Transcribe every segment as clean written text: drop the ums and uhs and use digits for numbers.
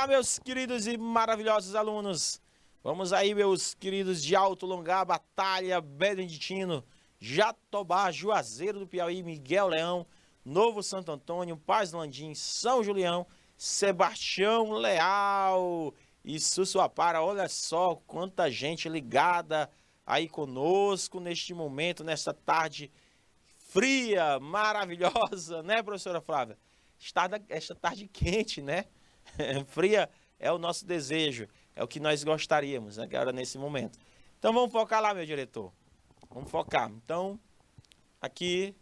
Olá, meus queridos e maravilhosos alunos. Vamos aí, meus queridos de Alto Longar, Batalha, Beneditino, Jatobá, Juazeiro do Piauí, Miguel Leão, Novo Santo Antônio, Paz Landim, São Julião, Sebastião Leal e Sussuapara. Olha só quanta gente ligada aí conosco neste momento, nesta tarde fria, maravilhosa, né, professora Flávia? Esta tarde quente, né? Fria é o nosso desejo, é o que nós gostaríamos, né, agora nesse momento. Então vamos focar lá, meu diretor. Vamos focar. Então, aqui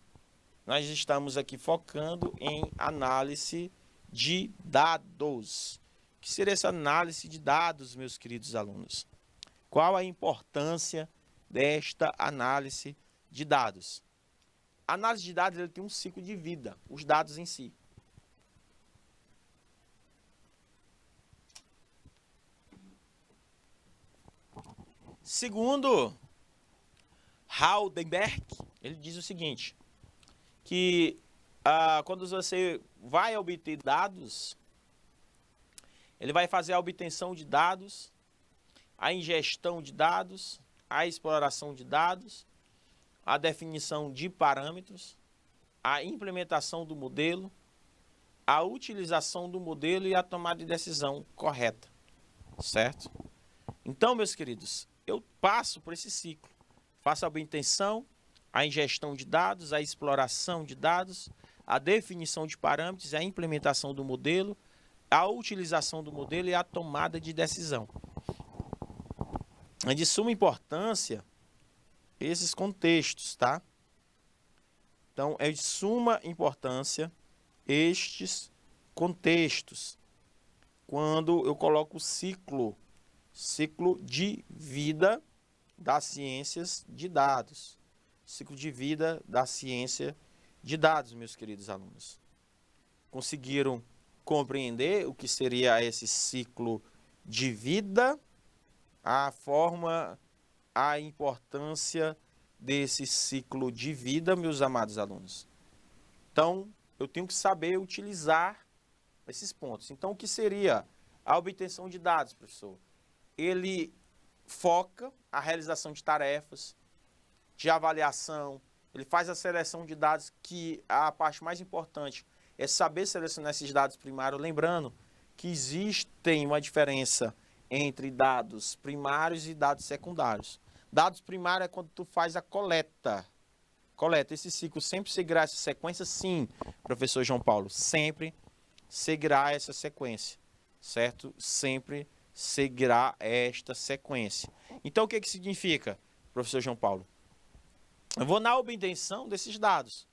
nós estamos aqui focando em análise de dados. O que seria essa análise de dados, meus queridos alunos? Qual a importância desta análise de dados? A análise de dados ele tem um ciclo de vida, os dados em si. Segundo Heidelberg, ele diz o seguinte, que quando você vai obter dados, ele vai fazer a obtenção de dados, a ingestão de dados, a exploração de dados, a definição de parâmetros, a implementação do modelo, a utilização do modelo e a tomada de decisão correta, certo? Então, meus queridos, eu passo por esse ciclo, faço a obtenção, a ingestão de dados, a exploração de dados, a definição de parâmetros, a implementação do modelo, a utilização do modelo e a tomada de decisão. É de suma importância esses contextos, tá? Então, é de suma importância estes contextos quando eu coloco o ciclo de vida das ciências de dados. Ciclo de vida da ciência de dados, meus queridos alunos. Conseguiram compreender o que seria esse ciclo de vida? A forma, a importância desse ciclo de vida, meus amados alunos. Então, eu tenho que saber utilizar esses pontos. Então, o que seria a obtenção de dados, professor? Ele foca a realização de tarefas, de avaliação, ele faz a seleção de dados, que a parte mais importante é saber selecionar esses dados primários, lembrando que existe uma diferença entre dados primários e dados secundários. Dados primários é quando tu faz a coleta. Esse ciclo sempre seguirá essa sequência? Sim, professor João Paulo, sempre seguirá essa sequência, certo? Sempre seguirá esta sequência. Então, o que significa, professor João Paulo? Eu vou na obtenção desses dados.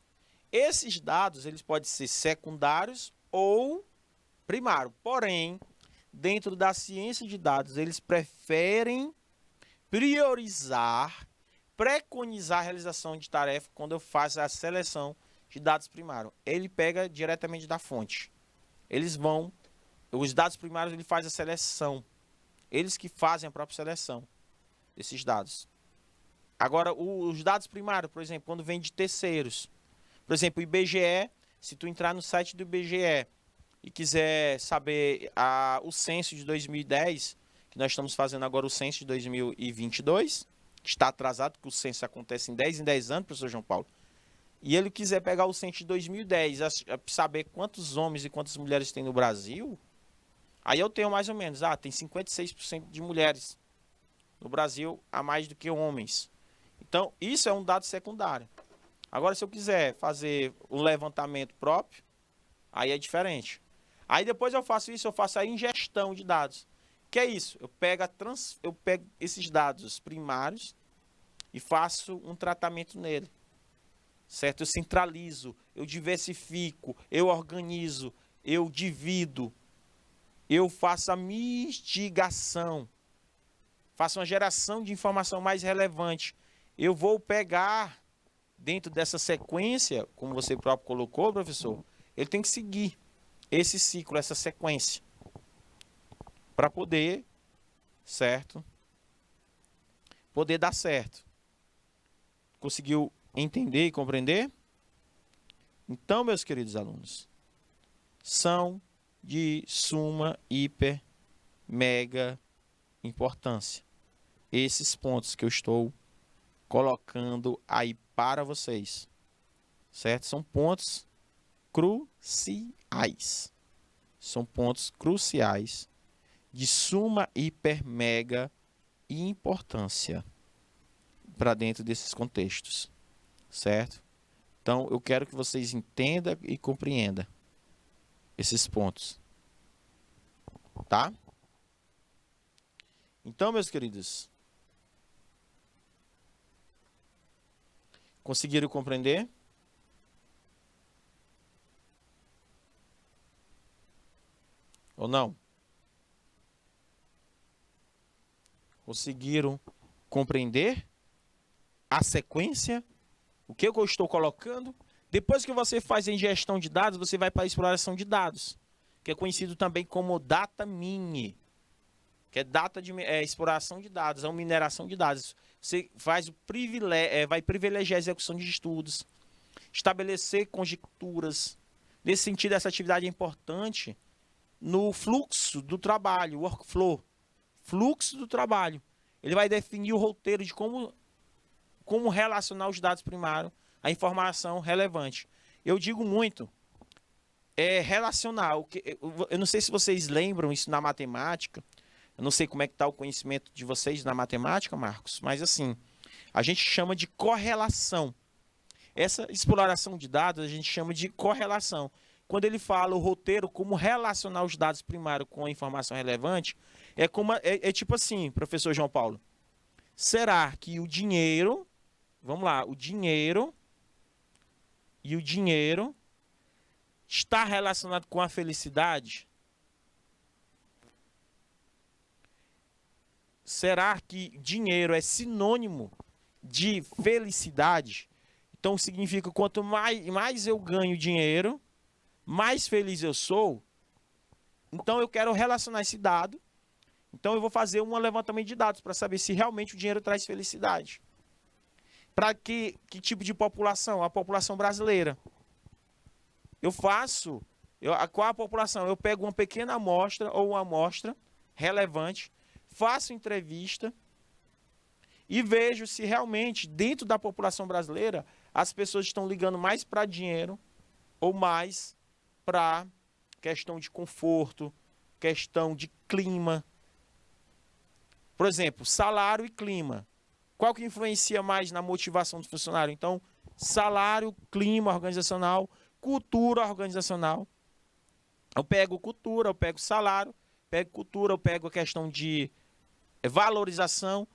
Esses dados, eles podem ser secundários ou primários. Porém, dentro da ciência de dados, eles preferem priorizar, preconizar a realização de tarefa quando eu faço a seleção de dados primários. Ele pega diretamente da fonte. Os dados primários, ele faz a seleção. Eles que fazem a própria seleção desses dados. Agora, os dados primários, por exemplo, quando vem de terceiros. Por exemplo, o IBGE, se tu entrar no site do IBGE e quiser saber o censo de 2010, que nós estamos fazendo agora o censo de 2022, que está atrasado, porque o censo acontece em 10 anos, professor João Paulo, e ele quiser pegar o censo de 2010, saber quantos homens e quantas mulheres tem no Brasil, aí eu tenho mais ou menos, tem 56% de mulheres no Brasil a mais do que homens. Então, isso é um dado secundário. Agora, se eu quiser fazer um levantamento próprio, aí é diferente. Aí depois eu faço a ingestão de dados. Que é isso? Eu pego esses dados primários e faço um tratamento nele. Certo? Eu centralizo, eu diversifico, eu organizo, eu divido, eu faço a mitigação, faço uma geração de informação mais relevante. Eu vou pegar dentro dessa sequência, como você próprio colocou, professor, ele tem que seguir esse ciclo, essa sequência, para poder, certo? Poder dar certo. Conseguiu entender e compreender? Então, meus queridos alunos, são de suma, hiper, mega importância. Esses pontos que eu estou colocando aí para vocês, certo? São pontos cruciais. São pontos cruciais de suma, hiper, mega importância para dentro desses contextos, certo? Então, eu quero que vocês entendam e compreendam esses pontos, tá? Então, meus queridos, conseguiram compreender? Ou não? Conseguiram compreender a sequência? O que eu estou colocando? Depois que você faz a ingestão de dados, você vai para a exploração de dados, que é conhecido também como data mine, que é exploração de dados, é mineração de dados. Você faz vai privilegiar a execução de estudos, estabelecer conjecturas. Nesse sentido, essa atividade é importante no fluxo do trabalho, workflow, fluxo do trabalho. Ele vai definir o roteiro de como relacionar os dados primários à informação relevante. Eu digo muito, relacionar. Eu não sei se vocês lembram isso na matemática, eu não sei como é que está o conhecimento de vocês na matemática, Marcos, mas assim, a gente chama de correlação. Essa exploração de dados a gente chama de correlação. Quando ele fala o roteiro, como relacionar os dados primários com a informação relevante, é tipo assim, professor João Paulo. Será que o dinheiro, vamos lá, o dinheiro está relacionado com a felicidade? Será que dinheiro é sinônimo de felicidade? Então significa que quanto mais eu ganho dinheiro, mais feliz eu sou. Então eu quero relacionar esse dado. Então eu vou fazer um levantamento de dados para saber se realmente o dinheiro traz felicidade. Para que tipo de população? A população brasileira. Qual a população? Eu pego uma pequena amostra ou uma amostra relevante, faço entrevista e vejo se realmente dentro da população brasileira as pessoas estão ligando mais para dinheiro ou mais para questão de conforto, questão de clima. Por exemplo, salário e clima. Qual que influencia mais na motivação do funcionário? Então, salário, clima organizacional, cultura organizacional. Eu pego cultura, eu pego salário, pego cultura, eu pego a questão de valorização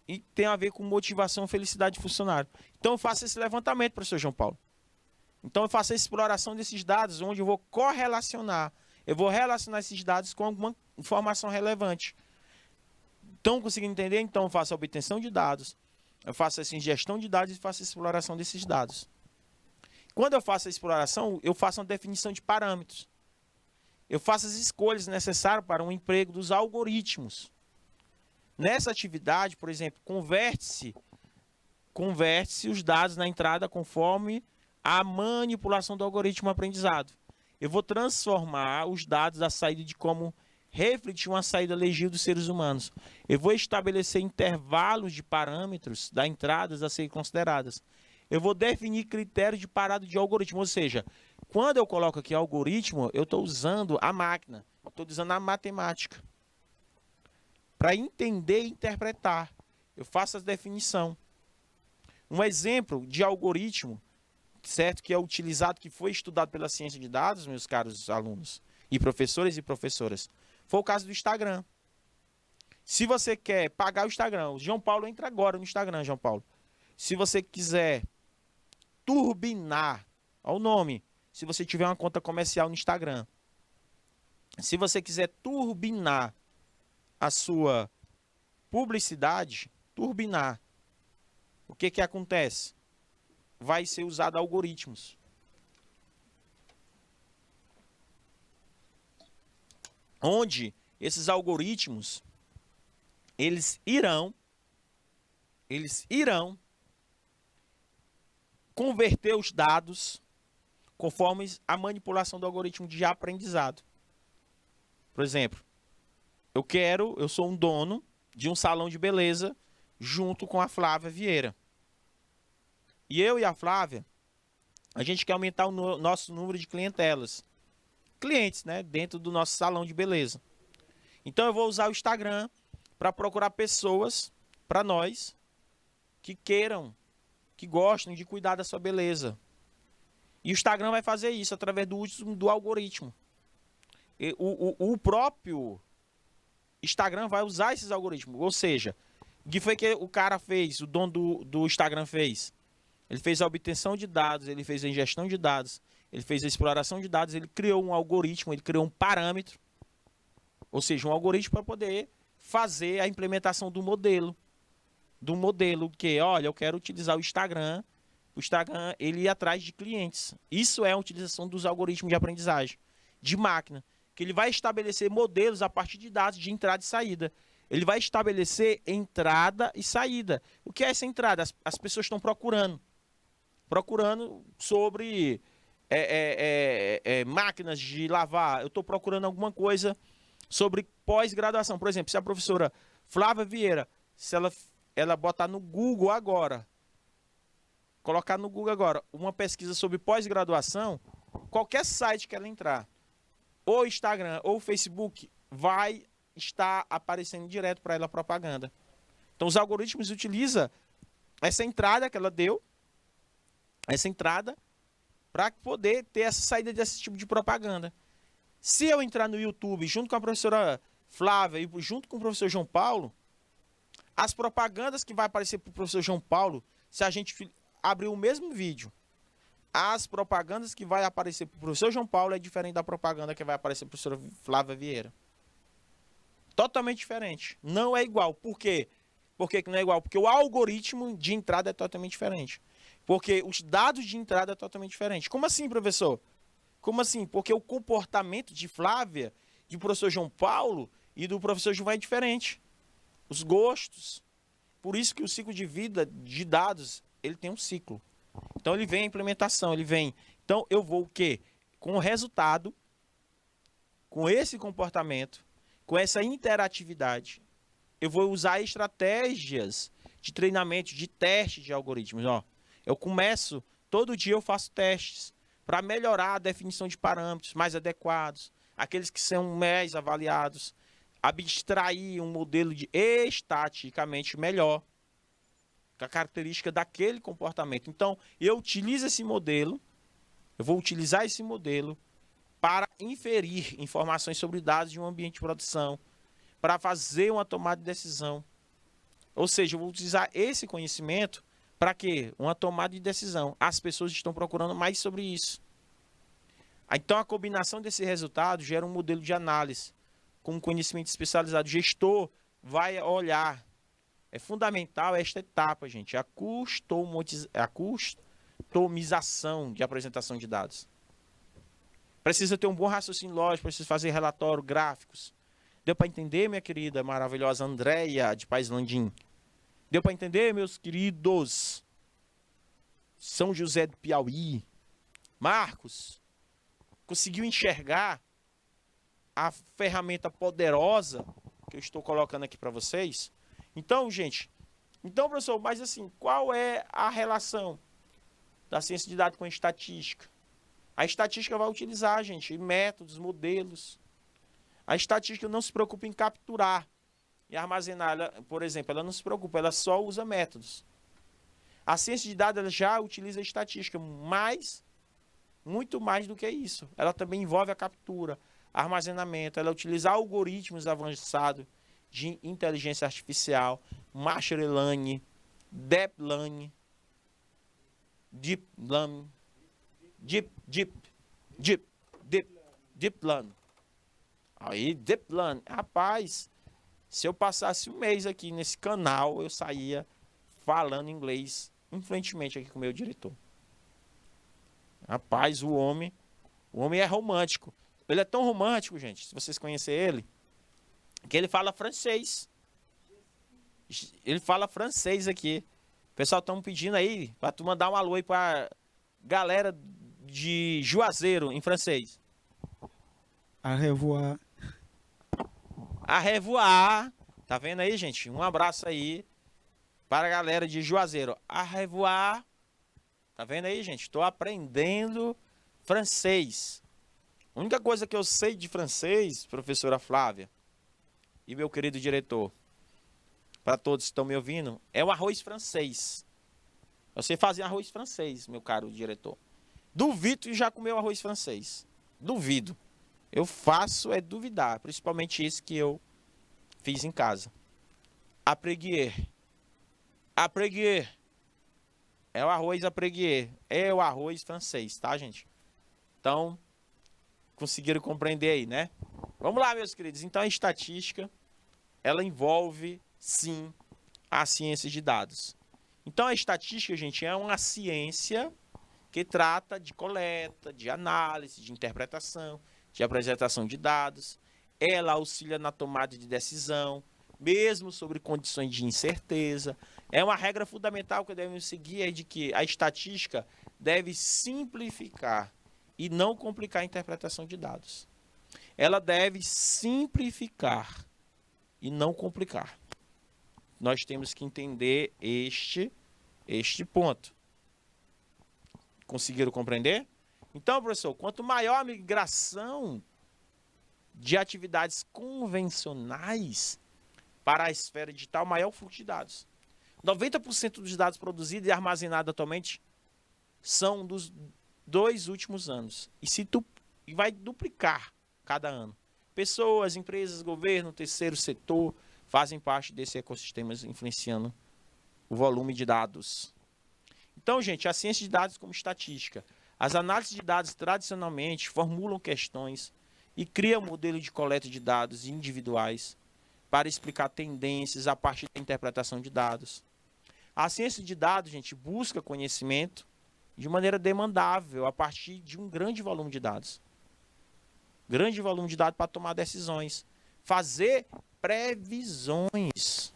e tem a ver com motivação e felicidade do funcionário. Então, eu faço esse levantamento, professor João Paulo. Então, eu faço a exploração desses dados, onde eu vou correlacionar. Eu vou relacionar esses dados com alguma informação relevante. Estão conseguindo entender? Então, eu faço a obtenção de dados, eu faço essa ingestão de dados e faço a exploração desses dados. Quando eu faço a exploração, eu faço uma definição de parâmetros. Eu faço as escolhas necessárias para um emprego dos algoritmos. Nessa atividade, por exemplo, converte-se os dados na entrada conforme a manipulação do algoritmo aprendizado. Eu vou transformar os dados da saída de como refletir uma saída legível dos seres humanos. Eu vou estabelecer intervalos de parâmetros da entrada a serem consideradas. Eu vou definir critérios de parada de algoritmo, ou seja, quando eu coloco aqui algoritmo, eu estou usando a máquina, estou usando a matemática. Para entender e interpretar, eu faço a definição. Um exemplo de algoritmo, certo, que é utilizado, que foi estudado pela ciência de dados, meus caros alunos, e professores e professoras, foi o caso do Instagram. Se você quer pagar o Instagram, o João Paulo entra agora no Instagram, João Paulo. Se você quiser turbinar, olha o nome, se você tiver uma conta comercial no Instagram, se você quiser turbinar a sua publicidade, turbinar, o que acontece? Vai ser usado algoritmos. Onde esses algoritmos, eles irão converter os dados conforme a manipulação do algoritmo de aprendizado. Por exemplo, eu sou um dono de um salão de beleza junto com a Flávia Vieira. E eu e a Flávia, a gente quer aumentar o nosso número de clientelas. Clientes, né? Dentro do nosso salão de beleza. Então eu vou usar o Instagram para procurar pessoas para nós que queiram, que gostam de cuidar da sua beleza. E o Instagram vai fazer isso através do uso do algoritmo. E o próprio Instagram vai usar esses algoritmos. Ou seja, o que foi que o cara fez, o dono do Instagram fez? Ele fez a obtenção de dados, ele fez a ingestão de dados, ele fez a exploração de dados, ele criou um algoritmo, ele criou um parâmetro, ou seja, um algoritmo para poder fazer a implementação do modelo. Do modelo que, olha, eu quero utilizar o Instagram ele ir atrás de clientes. Isso é a utilização dos algoritmos de aprendizagem de máquina, que ele vai estabelecer modelos a partir de dados de entrada e saída. Ele vai estabelecer entrada e saída. O que é essa entrada? As pessoas estão procurando sobre máquinas de lavar. Eu estou procurando alguma coisa sobre pós-graduação. Por exemplo, se a professora Flávia Vieira, se ela botar no Google agora, colocar no Google agora uma pesquisa sobre pós-graduação, qualquer site que ela entrar, ou Instagram ou Facebook, vai estar aparecendo direto para ela a propaganda. Então os algoritmos utilizam essa entrada que ela deu, essa entrada, para poder ter essa saída desse tipo de propaganda. Se eu entrar no YouTube junto com a professora Flávia e junto com o professor João Paulo, as propagandas que vai aparecer para o professor João Paulo, se a gente abrir o mesmo vídeo, as propagandas que vai aparecer para o professor João Paulo é diferente da propaganda que vai aparecer para a professora Flávia Vieira. Totalmente diferente. Não é igual. Por quê? Por que não é igual? Porque o algoritmo de entrada é totalmente diferente. Porque os dados de entrada é totalmente diferente. Como assim, professor? Como assim? Porque o comportamento de Flávia, do professor João Paulo e do professor João é diferente. Os gostos. Por isso que o ciclo de vida de dados, ele tem um ciclo. Então ele vem a implementação, ele vem. Então eu vou o quê? Com o resultado, com esse comportamento, com essa interatividade, eu vou usar estratégias de treinamento, de teste de algoritmos. Ó, eu começo, todo dia eu faço testes para melhorar a definição de parâmetros mais adequados, aqueles que são mais avaliados, abstrair um modelo de estaticamente melhor, com a característica daquele comportamento. Então, eu utilizo esse modelo, eu vou utilizar esse modelo para inferir informações sobre dados de um ambiente de produção, para fazer uma tomada de decisão. Ou seja, eu vou utilizar esse conhecimento para quê? Uma tomada de decisão. As pessoas estão procurando mais sobre isso. Então, a combinação desse resultado gera um modelo de análise com conhecimento especializado. O gestor vai olhar. É fundamental esta etapa, gente, a customização de apresentação de dados. Precisa ter um bom raciocínio lógico, precisa fazer relatório, gráficos. Deu para entender, minha querida, maravilhosa Andréia de Paz Landim? Deu para entender, meus queridos? São José do Piauí. Marcos, conseguiu enxergar a ferramenta poderosa que eu estou colocando aqui para vocês? Então, gente, professor, mas assim, qual é a relação da ciência de dados com a estatística? A estatística vai utilizar, gente, métodos, modelos. A estatística não se preocupa em capturar e armazenar. Ela, por exemplo, ela não se preocupa, ela só usa métodos. A ciência de dados ela já utiliza a estatística, mas muito mais do que isso. Ela também envolve a captura, armazenamento, ela utiliza algoritmos avançados de inteligência artificial, machine learning, deep learning, deep learning, deep learning. Aí, deep learning. Rapaz, se eu passasse um mês aqui nesse canal, eu saía falando inglês influentemente aqui com o meu diretor. Rapaz, o homem é romântico. Ele é tão romântico, gente, se vocês conhecerem ele, que ele fala francês. Ele fala francês aqui. O pessoal estão pedindo aí para tu mandar um alô aí para galera de Juazeiro em francês. Au revoir. A revoar. Tá vendo aí, gente? Um abraço aí para a galera de Juazeiro. A revoar. Tá vendo aí, gente? Estou aprendendo francês. A única coisa que eu sei de francês, professora Flávia e meu querido diretor, para todos que estão me ouvindo, é o arroz francês. Eu sei fazer arroz francês, meu caro diretor. Duvido que já comeu arroz francês. Duvido. Eu faço é duvidar, principalmente esse que eu fiz em casa. Apreguier. Apreguier. É o arroz apreguier. É o arroz francês, tá, gente? Então, conseguiram compreender aí, né? Vamos lá, meus queridos. Então, a estatística, ela envolve, sim, a ciência de dados. Então, a estatística, gente, é uma ciência que trata de coleta, de análise, de interpretação, de apresentação de dados. Ela auxilia na tomada de decisão, mesmo sobre condições de incerteza. É uma regra fundamental que devemos seguir, é de que a estatística deve simplificar e não complicar a interpretação de dados. Ela deve simplificar e não complicar. Nós temos que entender este ponto. Conseguiram compreender? Então, professor, quanto maior a migração de atividades convencionais para a esfera digital, maior o fluxo de dados. 90% dos dados produzidos e armazenados atualmente são dos 2 últimos anos. E vai duplicar cada ano. Pessoas, empresas, governo, terceiro setor fazem parte desse ecossistema, influenciando o volume de dados. Então, gente, a ciência de dados como estatística. As análises de dados tradicionalmente formulam questões e criam modelos de coleta de dados individuais para explicar tendências a partir da interpretação de dados. A ciência de dados, gente, busca conhecimento de maneira demandável a partir de um grande volume de dados. Grande volume de dados para tomar decisões. Fazer previsões.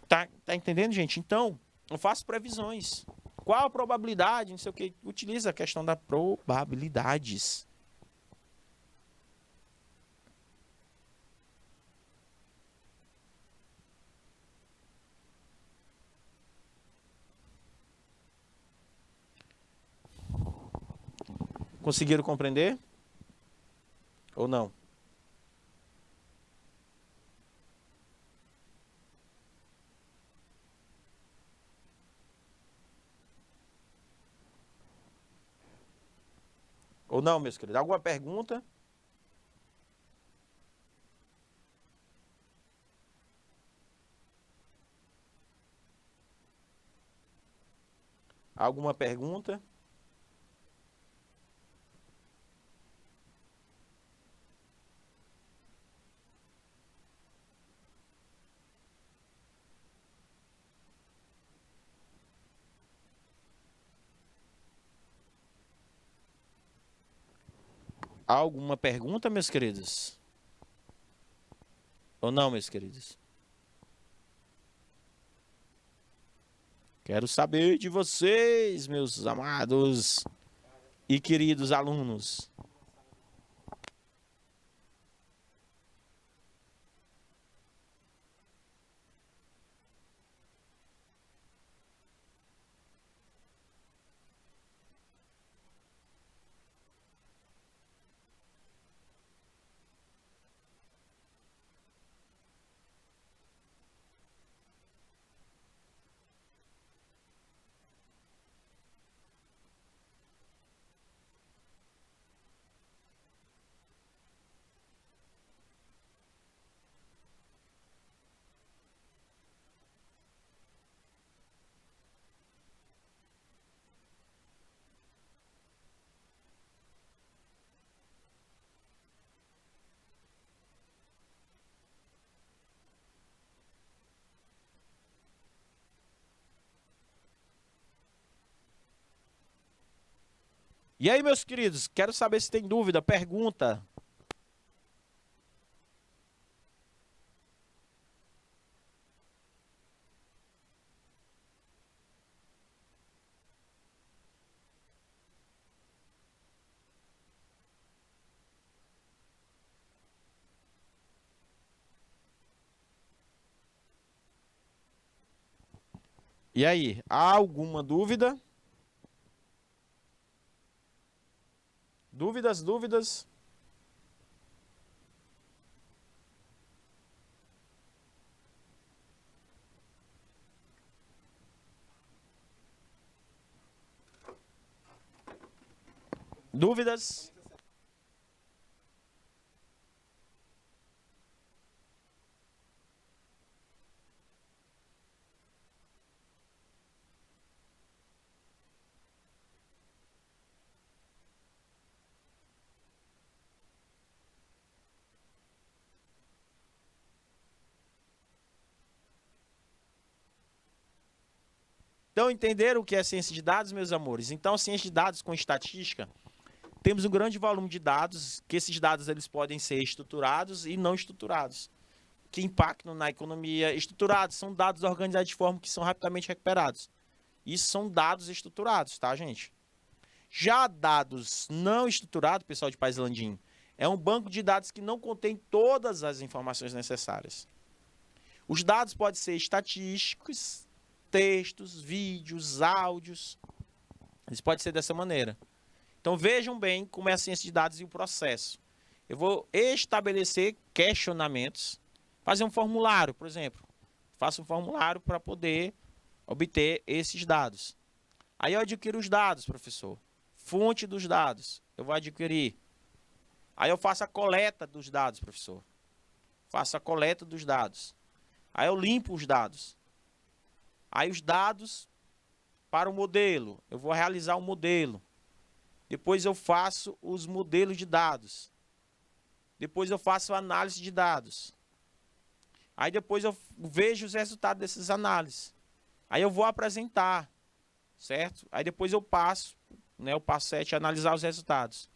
Tá entendendo, gente? Então, eu faço previsões. Qual a probabilidade? Não sei o que. Utiliza a questão das probabilidades. Conseguiram compreender? Ou não? Ou não, meus queridos? Alguma pergunta? Alguma pergunta? Alguma pergunta, meus queridos? Ou não, meus queridos? Quero saber de vocês, meus amados e queridos alunos. E aí, meus queridos, quero saber se tem dúvida, pergunta. E aí, há alguma dúvida? Dúvidas, dúvidas? Dúvidas? Então, entenderam o que é ciência de dados, meus amores? Então, ciência de dados com estatística, temos um grande volume de dados, que esses dados eles podem ser estruturados e não estruturados, que impactam na economia. Estruturados são dados organizados de forma que são rapidamente recuperados. Isso são dados estruturados, tá, gente? Já dados não estruturados, pessoal de País Landim, é um banco de dados que não contém todas as informações necessárias. Os dados podem ser estatísticos, textos, vídeos, áudios. Eles podem ser dessa maneira. Então vejam bem como é a ciência de dados e o processo. Eu vou estabelecer questionamentos, fazer um formulário, por exemplo. Faço um formulário para poder obter esses dados. Aí eu adquiro os dados, professor. Fonte dos dados, eu vou adquirir. Aí eu faço a coleta dos dados, professor. Faço a coleta dos dados. Aí eu limpo os dados. Aí os dados para o modelo. Eu vou realizar um modelo. Depois eu faço os modelos de dados. Depois eu faço a análise de dados. Aí depois eu vejo os resultados dessas análises. Aí eu vou apresentar, certo? Aí depois eu passo, né, o passo 7, analisar os resultados.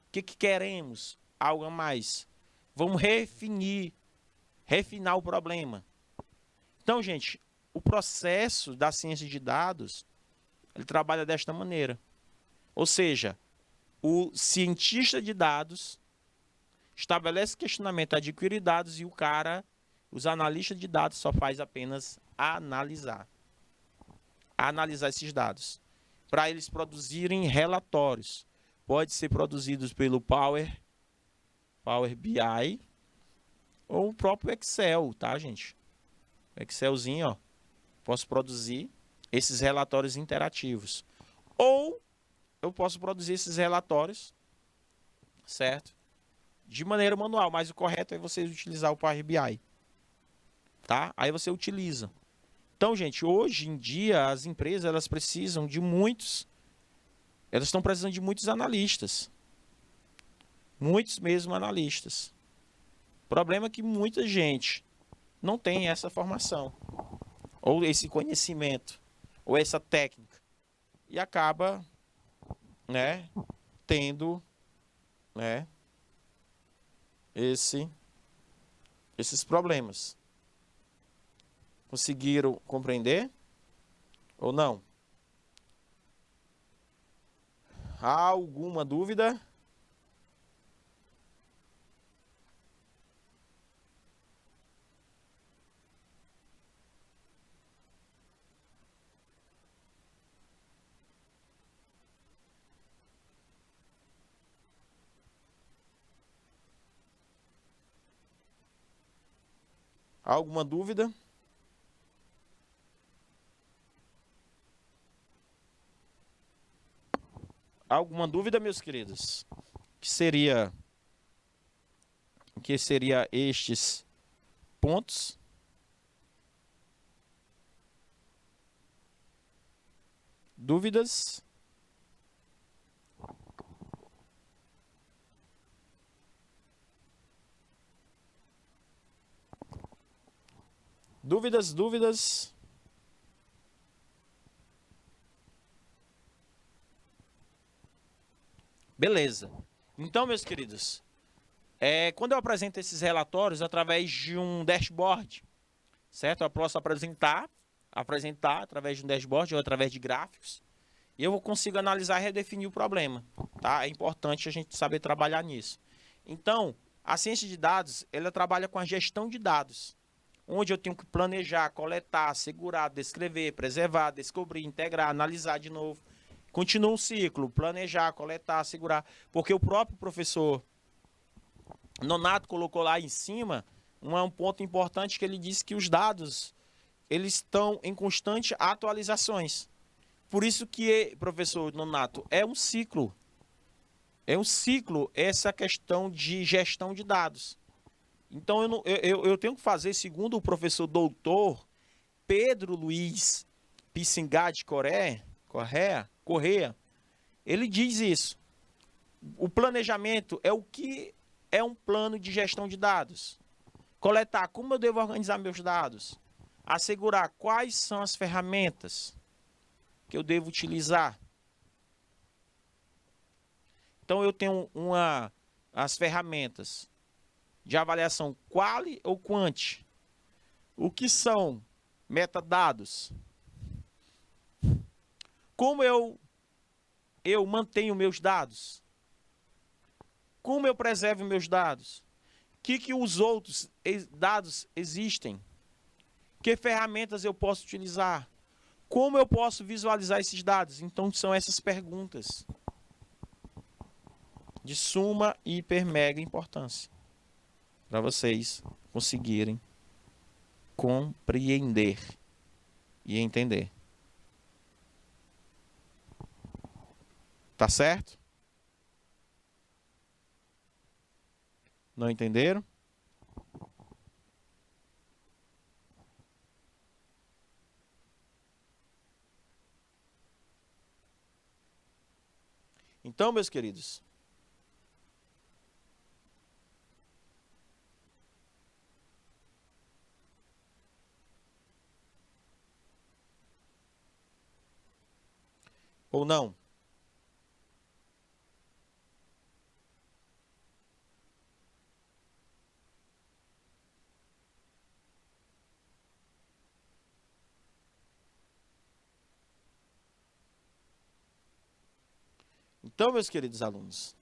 O que queremos? Algo a mais. Vamos refinar o problema. Então, gente, o processo da ciência de dados, ele trabalha desta maneira. Ou seja, o cientista de dados estabelece questionamento, adquire dados e os analistas de dados só faz apenas analisar esses dados. Para eles produzirem relatórios. Pode ser produzidos pelo Power BI ou o próprio Excel, tá, gente? Excelzinho, ó. Posso produzir esses relatórios interativos. Ou eu posso produzir esses relatórios, certo? De maneira manual, mas o correto é você utilizar o Power BI. Tá? Aí você utiliza. Então, gente, hoje em dia as empresas elas precisam de elas estão precisando de muitos analistas. Muitos mesmo analistas. O problema é que muita gente não tem essa formação, ou esse conhecimento, ou essa técnica, e acaba, né, tendo, né, esses problemas. Conseguiram compreender ou não? Há alguma dúvida? Há alguma dúvida? Há alguma dúvida, meus queridos? Que seria estes pontos? Dúvidas? Dúvidas? Beleza. Então, meus queridos, quando eu apresento esses relatórios através de um dashboard, certo? Eu posso apresentar através de um dashboard ou através de gráficos, e eu consigo analisar e redefinir o problema, tá? É importante a gente saber trabalhar nisso. Então, a ciência de dados, ela trabalha com a gestão de dados. onde eu tenho que planejar, coletar, segurar, descrever, preservar, descobrir, integrar, analisar de novo. Continua um ciclo, planejar, coletar, segurar, porque o próprio professor Nonato colocou lá em cima um ponto importante que ele disse que os dados eles estão em constante atualizações. Por isso que, professor Nonato, é um ciclo. É um ciclo essa questão de gestão de dados. Então, eu tenho que fazer, segundo o professor doutor Pedro Luiz Pissingade Correia, ele diz isso. O planejamento é o que é um plano de gestão de dados. Coletar como eu devo organizar meus dados. Assegurar quais são as ferramentas que eu devo utilizar. Então, eu tenho as ferramentas de avaliação quali ou quanti. O que são metadados? Como eu mantenho meus dados? Como eu preservo meus dados? Que os outros dados existem? Que ferramentas eu posso utilizar? Como eu posso visualizar esses dados? Então, são essas perguntas de suma e hiper mega importância para vocês conseguirem compreender e entender. Tá certo? Não entenderam? Então, meus queridos, ou não? Então, meus queridos alunos,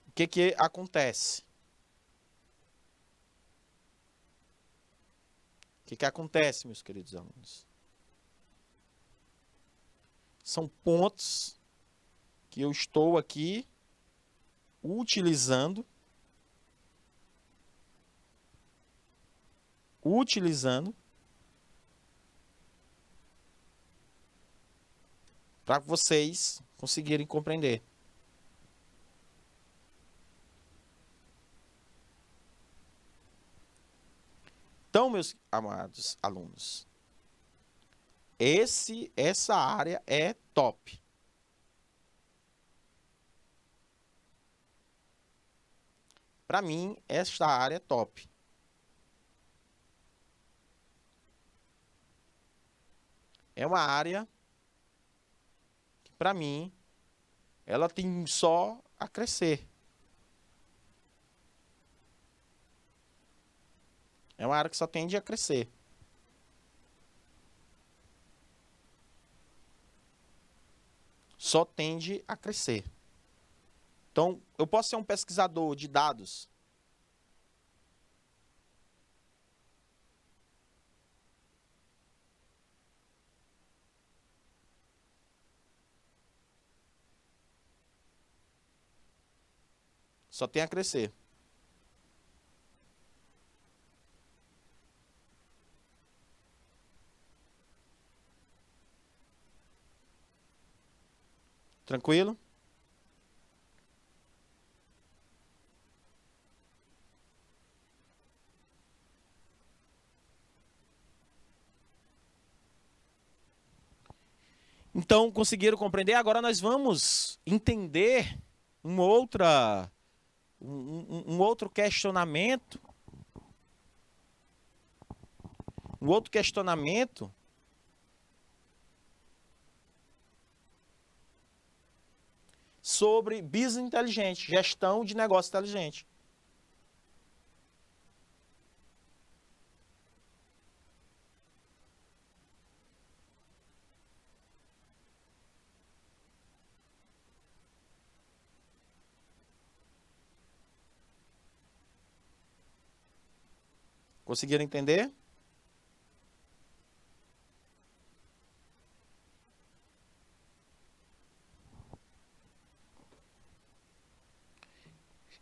o que acontece? O que acontece, meus queridos alunos? São pontos que eu estou aqui utilizando para vocês conseguirem compreender. Então, meus amados alunos, essa área é top. Para mim, esta área é top. É uma área que, para mim, ela tem só a crescer. É uma área que só tende a crescer. Só tende a crescer. Então, eu posso ser um pesquisador de dados. Só tem a crescer. Tranquilo? Então, conseguiram compreender? Agora nós vamos entender um outro questionamento. Um outro questionamento sobre business inteligente, gestão de negócio inteligente. Conseguiram entender?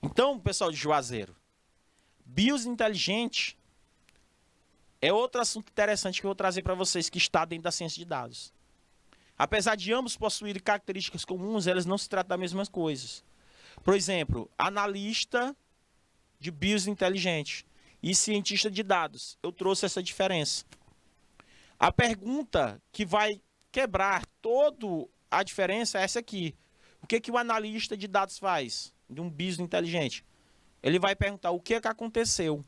Então, pessoal de Juazeiro, BIOS inteligente é outro assunto interessante que eu vou trazer para vocês que está dentro da ciência de dados. Apesar de ambos possuírem características comuns, elas não se tratam das mesmas coisas. Por exemplo, analista de BIOS inteligente e cientista de dados. Eu trouxe essa diferença. A pergunta que vai quebrar toda a diferença é essa aqui. O que o analista de dados faz de um BIOS inteligente? Ele vai perguntar o que aconteceu.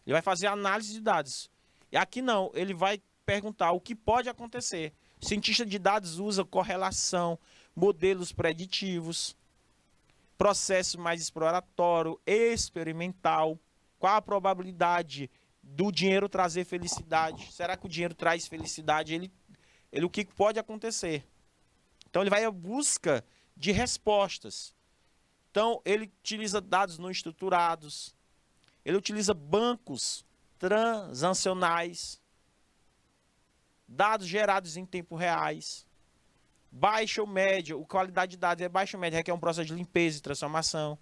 Ele vai fazer análise de dados. E aqui não, ele vai perguntar o que pode acontecer. O cientista de dados usa correlação, modelos preditivos, processo mais exploratório, experimental. Qual a probabilidade do dinheiro trazer felicidade? Será que o dinheiro traz felicidade? O que pode acontecer? Então ele vai à busca de respostas. Então ele utiliza dados não estruturados. Ele utiliza bancos transacionais, dados gerados em tempo reais, baixa ou média, a qualidade de dados é baixa ou média, requer um processo de limpeza e transformação.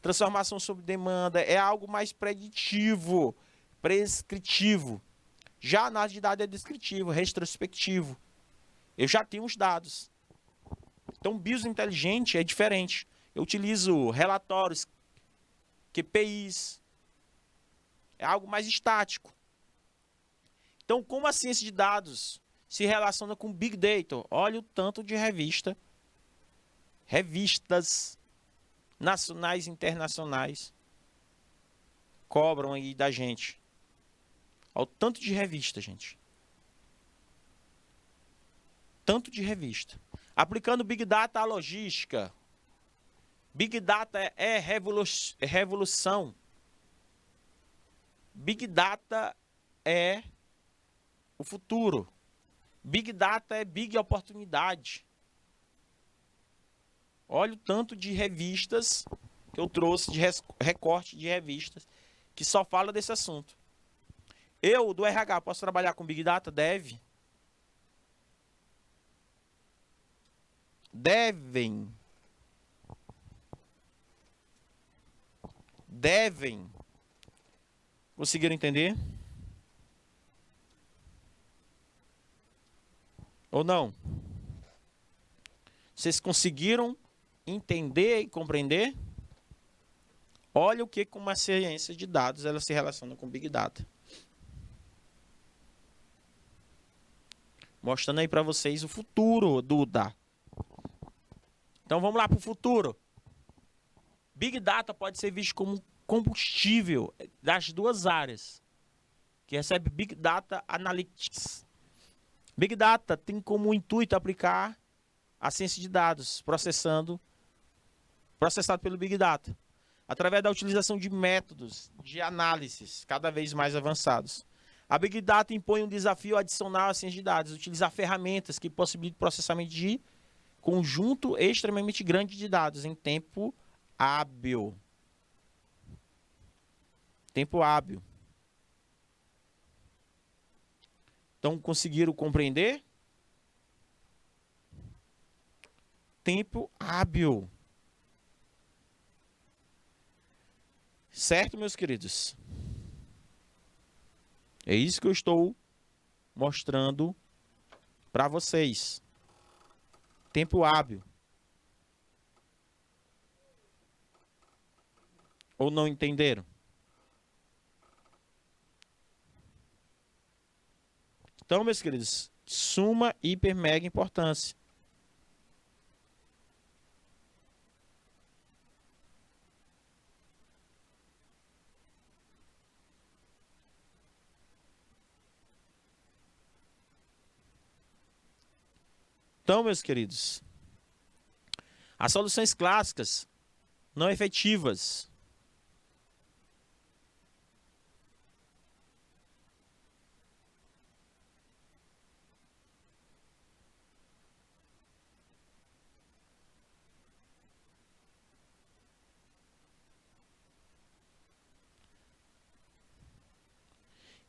Transformação sob demanda é algo mais preditivo, prescritivo. Já a análise de dados é descritivo, retrospectivo. Eu já tenho os dados. Então, o BIOS inteligente é diferente. Eu utilizo relatórios, QPIs, é algo mais estático. Então, como a ciência de dados se relaciona com Big Data? Olha o tanto de revistas nacionais e internacionais cobram aí da gente. Olha o tanto de revista, gente. Tanto de revista. Aplicando Big Data à logística. Big Data é revolução. Big Data é o futuro. Big Data é big oportunidade. Olha o tanto de revistas que eu trouxe, de recorte de revistas, que só fala desse assunto. Eu, do RH, posso trabalhar com Big Data? Deve. Devem. Conseguiram entender? Ou não? Vocês conseguiram entender e compreender? Olha o que com uma ciência de dados ela se relaciona com Big Data. Mostrando aí para vocês o futuro, Duda. Então vamos lá para o futuro. Big Data pode ser visto como combustível das duas áreas, que recebe Big Data Analytics. Big Data tem como intuito aplicar a ciência de dados, processado pelo Big Data, através da utilização de métodos de análises cada vez mais avançados. A Big Data impõe um desafio adicional à ciência de dados, utilizar ferramentas que possibilitam o processamento de conjunto extremamente grande de dados em tempo hábil. Tempo hábil. Então, conseguiram compreender? Tempo hábil. Certo, meus queridos? É isso que eu estou mostrando para vocês. Tempo hábil. Ou não entenderam? Então, meus queridos, suma, hiper, mega importância. Então, meus queridos, as soluções clássicas não efetivas.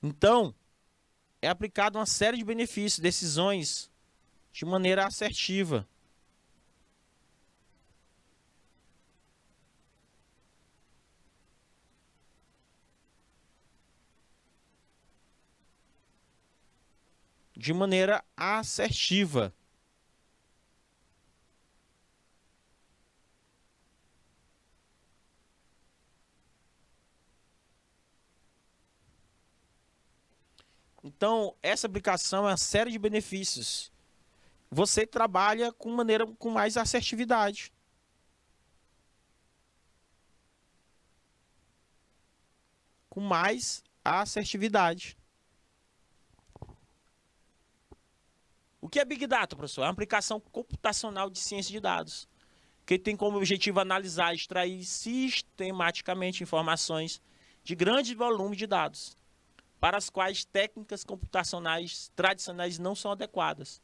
Então, é aplicado uma série de benefícios, decisões de maneira assertiva. De maneira assertiva. Então, essa aplicação é uma série de benefícios. Você trabalha com mais assertividade. Com mais assertividade. O que é Big Data, professor? É uma aplicação computacional de ciência de dados, que tem como objetivo analisar e extrair sistematicamente informações de grande volume de dados, para as quais técnicas computacionais tradicionais não são adequadas.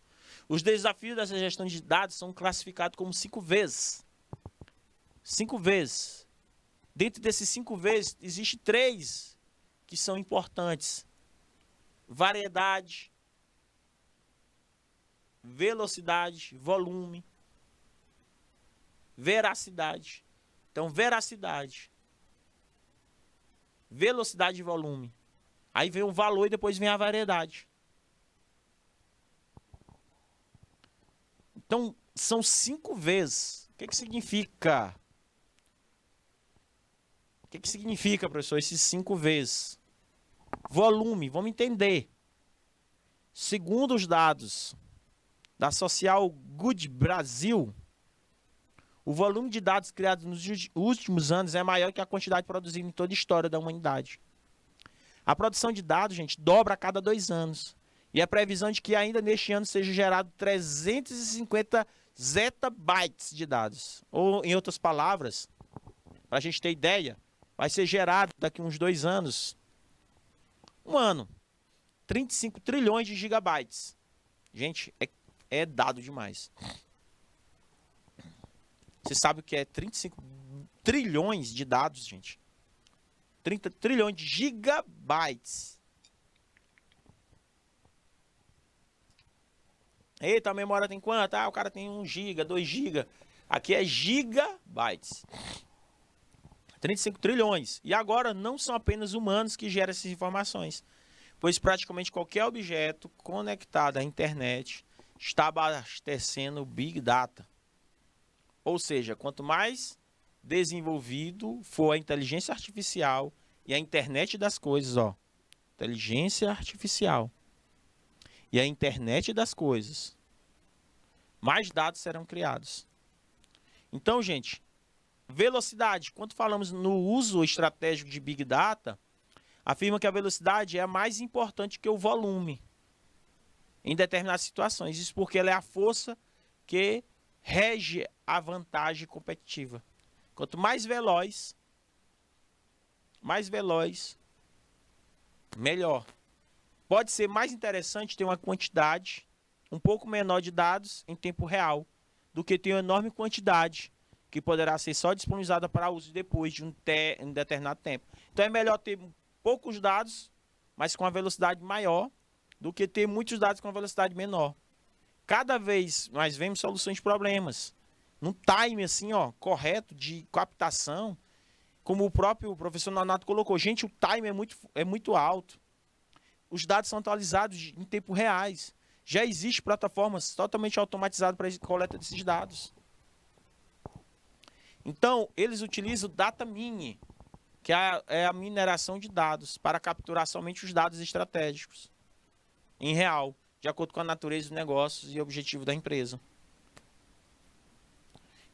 Os desafios dessa gestão de dados são classificados como 5 Vs. 5 Vs. Dentro desses 5 Vs, existem 3 que são importantes. Variedade, velocidade, volume, veracidade. Então, veracidade, velocidade e volume. Aí vem o valor e depois vem a variedade. Então, são 5 vezes. O que significa? O que significa, professor, esses 5 vezes? Volume, vamos entender. Segundo os dados da Social Good Brasil, o volume de dados criados nos últimos anos é maior que a quantidade produzida em toda a história da humanidade. A produção de dados, gente, dobra a cada 2 anos. E a previsão de que ainda neste ano seja gerado 350 zettabytes de dados. Ou, em outras palavras, para a gente ter ideia, vai ser gerado daqui a uns 2 anos, 35 trilhões de gigabytes. Gente, é dado demais. Você sabe o que é 35 trilhões de dados, gente? 30 trilhões de gigabytes. Eita, a memória tem quanto? Ah, o cara tem 1 giga, 2 giga. Aqui é gigabytes. 35 trilhões. E agora não são apenas humanos que geram essas informações, pois praticamente qualquer objeto conectado à internet está abastecendo o Big Data. Ou seja, quanto mais desenvolvido for a inteligência artificial e a internet das coisas, ó, inteligência artificial e a internet das coisas, mais dados serão criados. Então, gente, velocidade. Quando falamos no uso estratégico de Big Data, afirma que a velocidade é mais importante que o volume em determinadas situações. Isso porque ela é a força que rege a vantagem competitiva. Quanto mais veloz, melhor. Pode ser mais interessante ter uma quantidade um pouco menor de dados em tempo real do que ter uma enorme quantidade que poderá ser só disponibilizada para uso depois de um determinado tempo. Então é melhor ter poucos dados, mas com a velocidade maior, do que ter muitos dados com a velocidade menor. Cada vez mais vemos soluções de problemas num time assim, ó, correto de captação, como o próprio professor Nonato colocou. Gente, o time é muito alto. Os dados são atualizados em tempo reais. Já existem plataformas totalmente automatizadas para a coleta desses dados. Então, eles utilizam o data mining, que é a mineração de dados, para capturar somente os dados estratégicos, em real, de acordo com a natureza dos negócios e objetivo da empresa.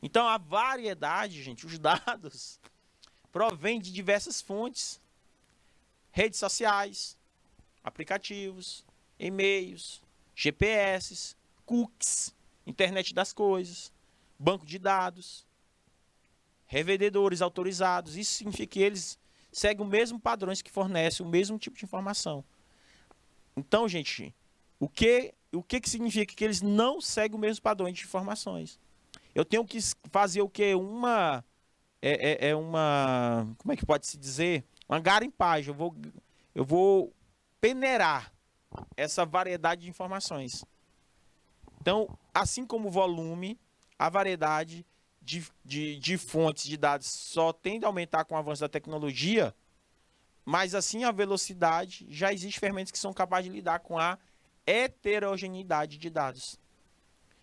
Então, a variedade, gente, os dados, provém de diversas fontes. Redes sociais, aplicativos, e-mails, GPS, cookies, internet das coisas, banco de dados, revendedores autorizados. Isso significa que eles seguem o mesmo padrões que fornecem o mesmo tipo de informação. Então, gente, o que significa que eles não seguem o mesmo padrão de informações? Eu tenho que fazer o quê? Uma como é que pode se dizer? Uma garimpagem. Eu vou peneirar essa variedade de informações. Então, assim como o volume, a variedade de fontes de dados só tende a aumentar com o avanço da tecnologia, mas assim a velocidade, já existem ferramentas que são capazes de lidar com a heterogeneidade de dados.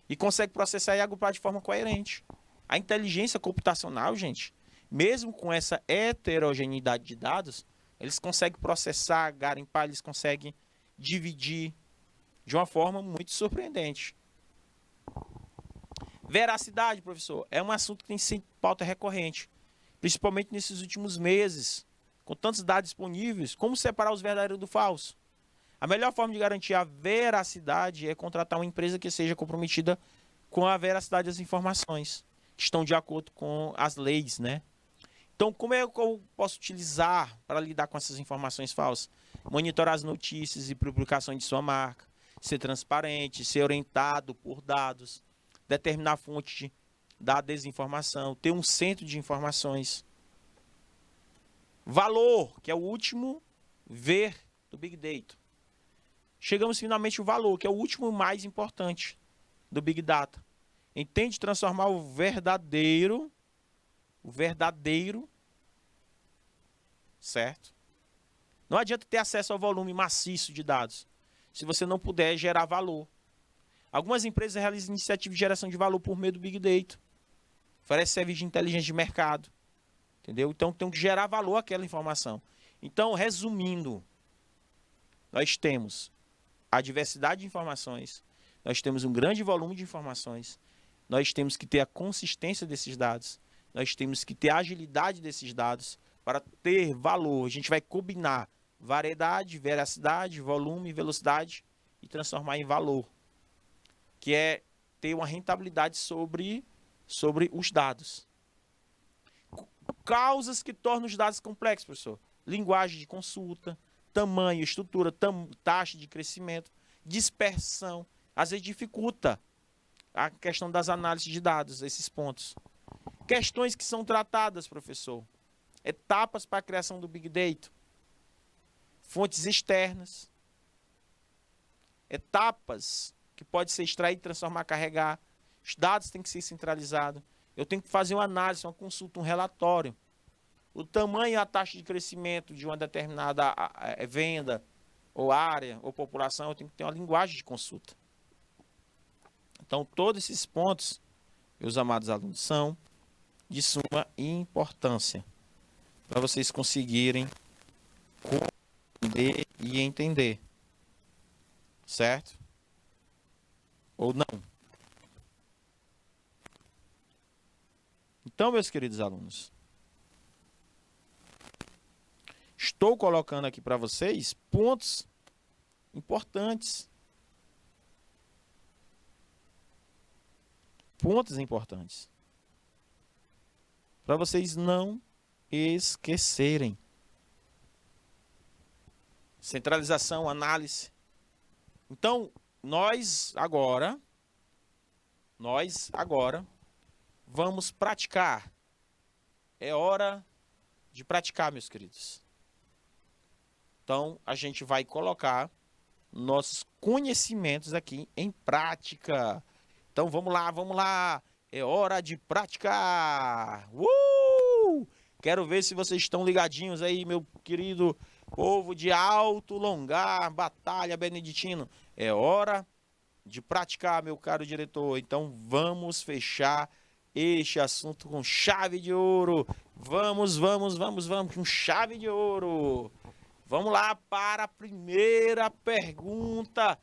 E consegue processar e agrupar de forma coerente. A inteligência computacional, gente, mesmo com essa heterogeneidade de dados, eles conseguem processar, garimpar, eles conseguem dividir de uma forma muito surpreendente. Veracidade, professor, é um assunto que tem sido pauta recorrente, principalmente nesses últimos meses, com tantos dados disponíveis. Como separar os verdadeiros do falso? A melhor forma de garantir a veracidade é contratar uma empresa que seja comprometida com a veracidade das informações, que estão de acordo com as leis, né? Então, como é que eu posso utilizar para lidar com essas informações falsas? Monitorar as notícias e publicações de sua marca, ser transparente, ser orientado por dados, determinar a fonte da desinformação, ter um centro de informações. Valor, que é o último ver do Big Data. Chegamos finalmente ao valor, que é o último mais importante do Big Data. Entende transformar o verdadeiro, certo? Não adianta ter acesso ao volume maciço de dados, se você não puder gerar valor. Algumas empresas realizam iniciativas de geração de valor por meio do Big Data. Oferece serviço de inteligência de mercado. Entendeu? Então tem que gerar valor àquela informação. Então, resumindo, nós temos a diversidade de informações, nós temos um grande volume de informações, nós temos que ter a consistência desses dados, nós temos que ter a agilidade desses dados para ter valor. A gente vai combinar variedade, veracidade, volume, velocidade e transformar em valor, que é ter uma rentabilidade sobre os dados. Causas que tornam os dados complexos, professor. Linguagem de consulta, tamanho, estrutura, taxa de crescimento, dispersão. Às vezes dificulta a questão das análises de dados, esses pontos. Questões que são tratadas, professor. Etapas para a criação do Big Data. Fontes externas. Etapas que pode ser extraído, transformar, carregar. Os dados têm que ser centralizados. Eu tenho que fazer uma análise, uma consulta, um relatório. O tamanho e a taxa de crescimento de uma determinada venda, ou área, ou população, eu tenho que ter uma linguagem de consulta. Então, todos esses pontos, meus amados alunos, são de suma importância para vocês conseguirem compreender e entender. Certo? Ou não? Então, meus queridos alunos, estou colocando aqui para vocês pontos importantes. Pontos importantes. Para vocês não esquecerem. Centralização, análise. Então, nós agora vamos praticar. É hora de praticar, meus queridos. Então, a gente vai colocar nossos conhecimentos aqui em prática. Então, vamos lá. É hora de praticar. Quero ver se vocês estão ligadinhos aí, meu querido povo de Alto Longar, Batalha Beneditino. É hora de praticar, meu caro diretor. Então, vamos fechar este assunto com chave de ouro. Vamos, com chave de ouro. Vamos lá para a primeira pergunta.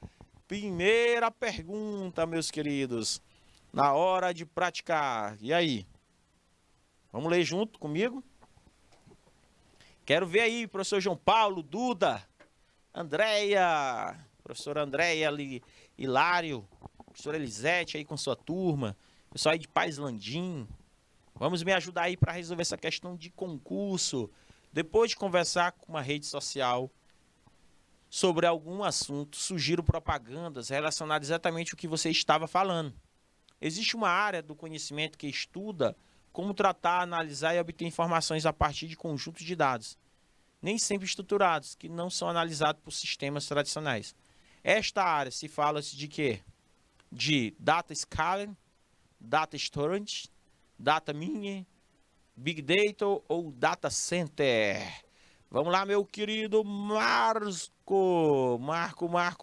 Primeira pergunta, meus queridos. Na hora de praticar. E aí? Vamos ler junto comigo? Quero ver aí, professor João Paulo, Duda, Andréia, professora Andréia, Hilário, professora Elisete aí com sua turma, pessoal aí de Paz Landim. Vamos me ajudar aí para resolver essa questão de concurso. Depois de conversar com uma rede social sobre algum assunto, sugiro propagandas relacionadas exatamente ao que você estava falando. Existe uma área do conhecimento que estuda como tratar, analisar e obter informações a partir de conjuntos de dados. nem sempre estruturados, que não são analisados por sistemas tradicionais. Esta área se fala de quê? De data scaling, data storage, data mining, big data ou data center. Vamos lá, meu querido Marco.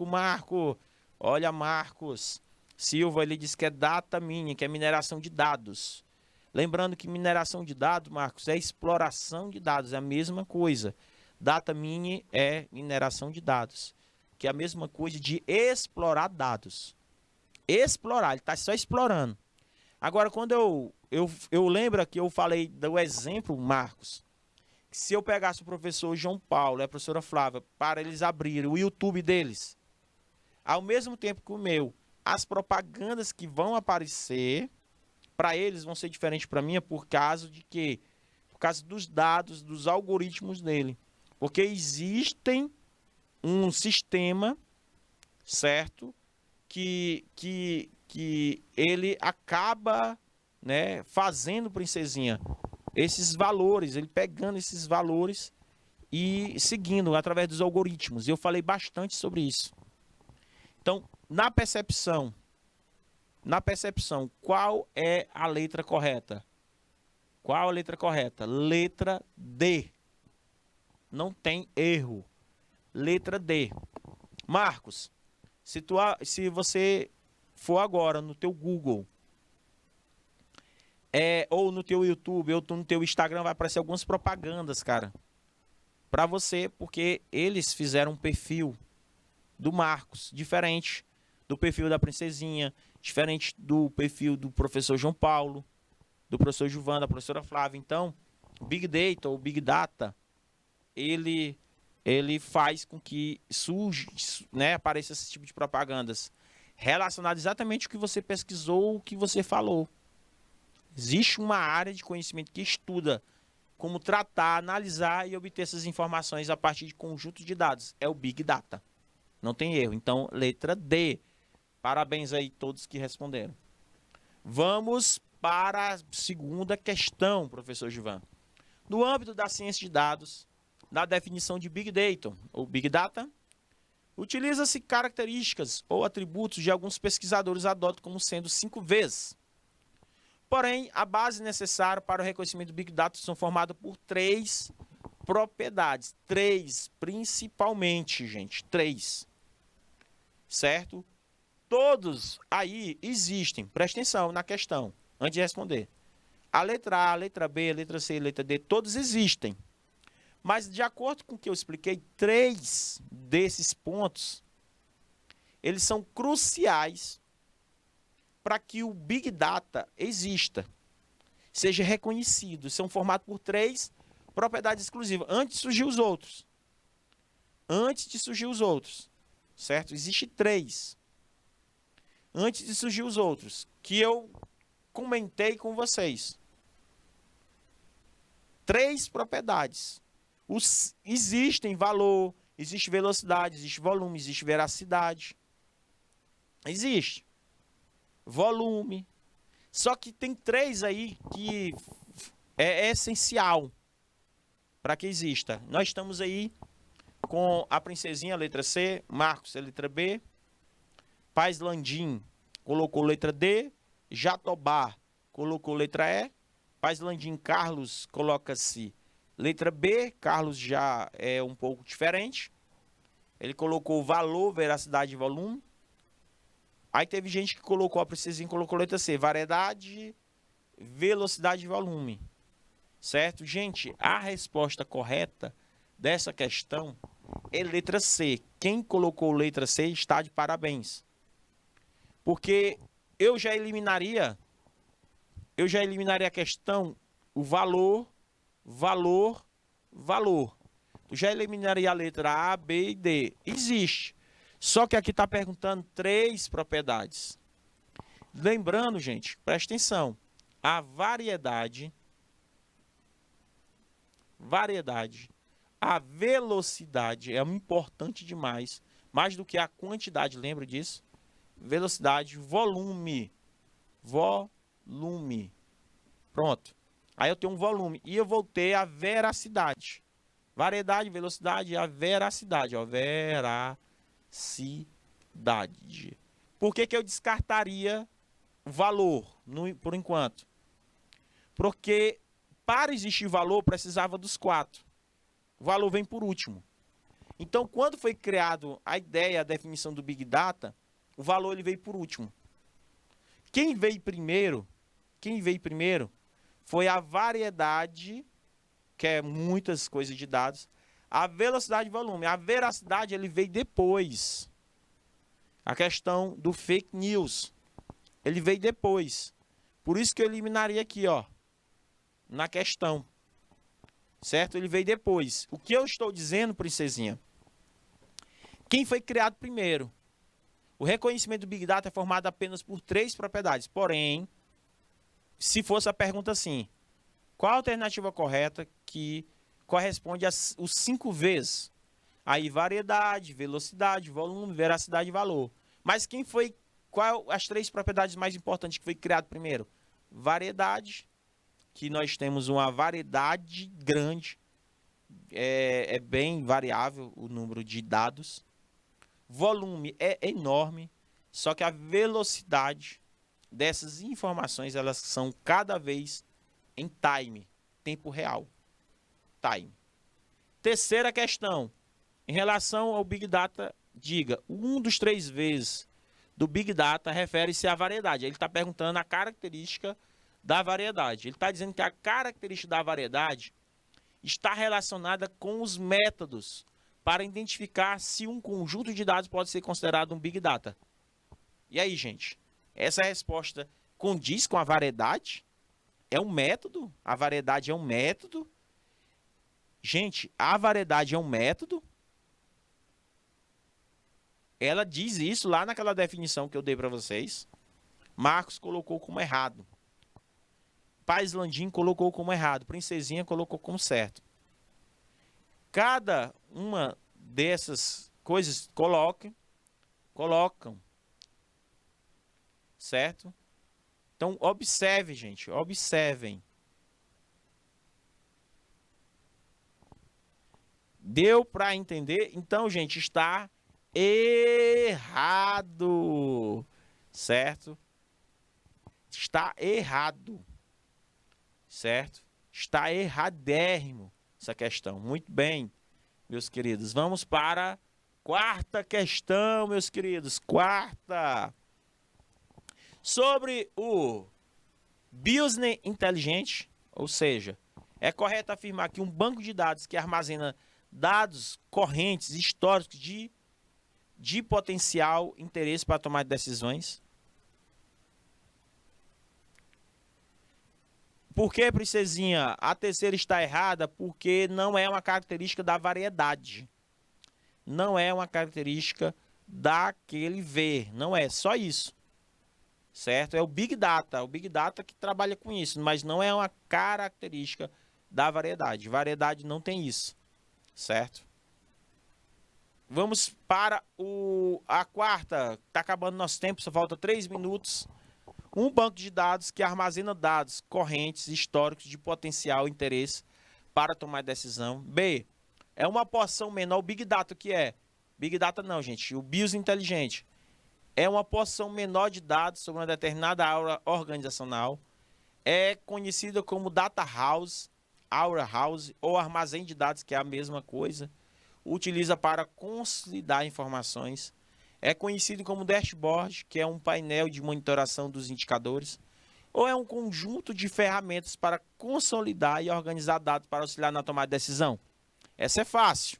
Marco. Olha, Marcos Silva, ele diz que é data mining, que é mineração de dados. Lembrando que mineração de dados, Marcos, é exploração de dados, é a mesma coisa. Data mining é mineração de dados, que é a mesma coisa de explorar dados. Explorar, ele está só explorando. Agora, quando eu lembro que eu falei do exemplo, Marcos, que se eu pegasse o professor João Paulo e a professora Flávia para eles abrirem o YouTube deles, ao mesmo tempo que o meu, as propagandas que vão aparecer, para eles vão ser diferentes para mim, por causa de quê? Por causa dos dados, dos algoritmos dele. Porque existem um sistema, certo? Que ele acaba, né, fazendo, princesinha, esses valores, ele pegando esses valores e seguindo através dos algoritmos. Eu falei bastante sobre isso. Então, na percepção, qual é a letra correta? Qual a letra correta? Letra D. Não tem erro. Letra D. Marcos, se você for agora no teu Google, ou no teu YouTube, ou no teu Instagram, vai aparecer algumas propagandas, cara, para você, porque eles fizeram um perfil do Marcos diferente do perfil da princesinha, diferente do perfil do professor João Paulo, do professor Gilvan, da professora Flávia. Então, o Big Data ou Big Data, ele faz com que surja, né, apareça esse tipo de propagandas relacionado exatamente ao que você pesquisou, o que você falou. Existe uma área de conhecimento que estuda como tratar, analisar e obter essas informações a partir de conjuntos de dados. É o Big Data. Não tem erro. Então, letra D. Parabéns aí todos que responderam. Vamos para a segunda questão, professor Gilvan. No âmbito da ciência de dados, na definição de Big Data ou Big Data, utiliza-se características ou atributos de alguns pesquisadores adotam como sendo 5 vezes. Porém, a base necessária para o reconhecimento do Big Data são formadas por 3 propriedades. 3, principalmente, gente. 3. Certo? Todos aí existem. Presta atenção na questão, antes de responder. A letra A, a letra B, a letra C, a letra D, todos existem. Mas, de acordo com o que eu expliquei, 3 desses pontos, eles são cruciais para que o Big Data exista, seja reconhecido. São formados por 3 propriedades exclusivas. Antes de surgir os outros. Certo? Existem 3. Antes de surgir os outros, que eu comentei com vocês. 3 propriedades. Existem valor, existe velocidade, existe volume, existe veracidade. Existe. Volume. Só que tem 3 aí que é essencial para que exista. Nós estamos aí com a princesinha, letra C, Marcos, a letra B, Paz Landim colocou letra D, Jatobá colocou letra E, Paz Landim Carlos coloca-se letra B, Carlos já é um pouco diferente, ele colocou valor, veracidade e volume. Aí teve gente que colocou, a princesinha colocou letra C, variedade, velocidade e volume. Certo? Gente, a resposta correta dessa questão é letra C. Quem colocou letra C está de parabéns. Porque eu já eliminaria a questão, o valor. Eu já eliminaria a letra A, B e D. Existe. Só que aqui está perguntando 3 propriedades. Lembrando, gente, presta atenção. A variedade, a velocidade é importante demais, mais do que a quantidade, lembra disso? Velocidade, volume. Pronto. Aí eu tenho um volume e eu vou ter a veracidade. Variedade, velocidade e a veracidade. Ó, veracidade. Por que que eu descartaria o valor por enquanto? Porque para existir valor precisava dos 4. O valor vem por último. Então, quando foi criado a ideia, a definição do Big Data, o valor ele veio por último. Quem veio primeiro foi a variedade, que é muitas coisas de dados, a velocidade e volume. A veracidade ele veio depois. A questão do fake news, ele veio depois. Por isso que eu eliminaria aqui, ó, na questão. Certo? Ele veio depois. O que eu estou dizendo, princesinha? Quem foi criado primeiro? O reconhecimento do Big Data é formado apenas por 3 propriedades. Porém, se fosse a pergunta assim, qual a alternativa correta que corresponde aos 5 vezes? Aí, variedade, velocidade, volume, veracidade e valor. Mas qual as 3 propriedades mais importantes que foi criado primeiro? Variedade, que nós temos uma variedade grande, é bem variável o número de dados. Volume é enorme, só que a velocidade dessas informações, elas são cada vez em time, tempo real. Time. Terceira questão, em relação ao Big Data, diga, um dos 3 vezes do Big Data refere-se à variedade. Ele está perguntando a característica da variedade. Ele está dizendo que a característica da variedade está relacionada com os métodos para identificar se um conjunto de dados pode ser considerado um Big Data. E aí, gente? Essa resposta condiz com a variedade? É um método? A variedade é um método? Gente, a variedade é um método? Ela diz isso lá naquela definição que eu dei para vocês. Marcos colocou como errado. Paz Landim colocou como errado. Princesinha colocou como certo. Cada uma dessas coisas colocam. Certo? Então, observe, gente. Observem. Deu para entender? Então, gente, está errado. Certo? Está errado. Certo? Está erradérrimo essa questão. Muito bem, meus queridos. Vamos para a 4ª questão, meus queridos. 4ª. Sobre o business inteligente, ou seja, é correto afirmar que um banco de dados que armazena dados correntes, históricos de potencial interesse para tomar decisões. Por que, princesinha? A terceira está errada porque não é uma característica da variedade. Não é uma característica daquele ver. Não é só isso. Certo? É o Big Data. O Big Data que trabalha com isso. Mas não é uma característica da variedade. Variedade não tem isso. Certo? Vamos para a 4ª. Está acabando nosso tempo. Só falta 3 minutos. Um banco de dados que armazena dados correntes históricos de potencial interesse para tomar decisão. B. É uma porção menor. O Big Data, o que é? Big Data não, gente. O BIOS inteligente. É uma porção menor de dados sobre uma determinada aura organizacional. É conhecida como Data House, Aura House ou armazém de dados, que é a mesma coisa. Utiliza para consolidar informações. É conhecido como dashboard, que é um painel de monitoração dos indicadores, ou é um conjunto de ferramentas para consolidar e organizar dados para auxiliar na tomada de decisão? Essa é fácil.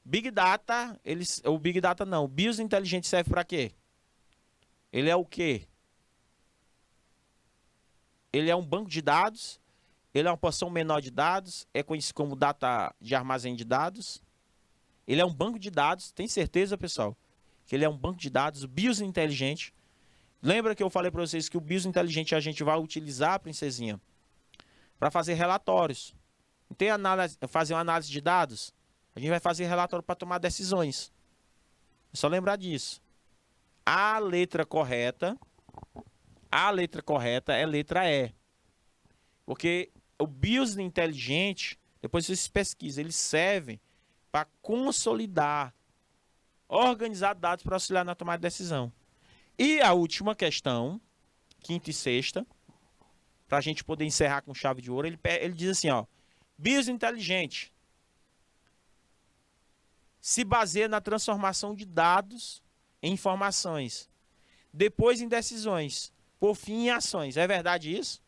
Big Data, o Big Data não, o BIOS inteligente serve para quê? Ele é o quê? Ele é um banco de dados, ele é uma porção menor de dados, é conhecido como data de armazém de dados. Ele é um banco de dados, tem certeza, pessoal? Que ele é um banco de dados, o BIOS inteligente. Lembra que eu falei para vocês que o BIOS inteligente a gente vai utilizar, princesinha, para fazer relatórios. Não tem fazer uma análise de dados? A gente vai fazer relatório para tomar decisões. É só lembrar disso. A letra correta é letra E. Porque o BIOS inteligente depois vocês pesquisam, eles servem para consolidar, organizar dados para auxiliar na tomada de decisão. E a última questão, quinta e sexta, para a gente poder encerrar com chave de ouro, ele diz assim, ó, BIOS inteligente se baseia na transformação de dados em informações, depois em decisões, por fim em ações. É verdade isso?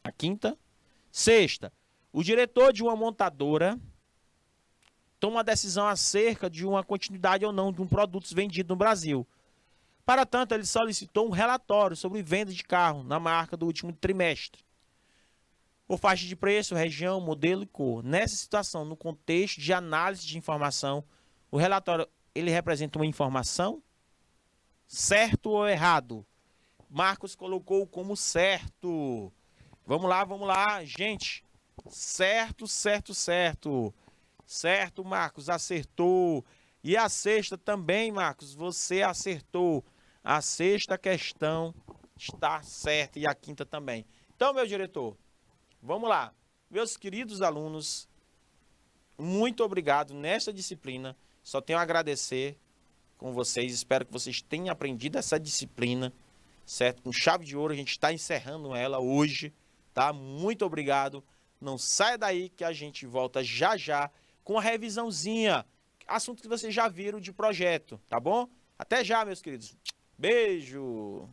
A quinta. Sexta, o diretor de uma montadora toma uma decisão acerca de uma continuidade ou não de um produto vendido no Brasil. Para tanto, ele solicitou um relatório sobre venda de carro na marca do último trimestre, por faixa de preço, região, modelo e cor. Nessa situação, no contexto de análise de informação, o relatório ele representa uma informação? Certo ou errado? Marcos colocou como certo. Vamos lá, gente. Certo, certo, certo. Certo, Marcos, acertou. E a sexta também, Marcos, você acertou. A sexta questão está certa e a quinta também. Então, meu diretor, vamos lá. Meus queridos alunos, muito obrigado nesta disciplina. Só tenho a agradecer com vocês. Espero que vocês tenham aprendido essa disciplina, certo? Com chave de ouro, a gente está encerrando ela hoje, tá? Muito obrigado. Não saia daí que a gente volta já já com a revisãozinha. Assunto que vocês já viram de projeto, tá bom? Até já, meus queridos. Beijo!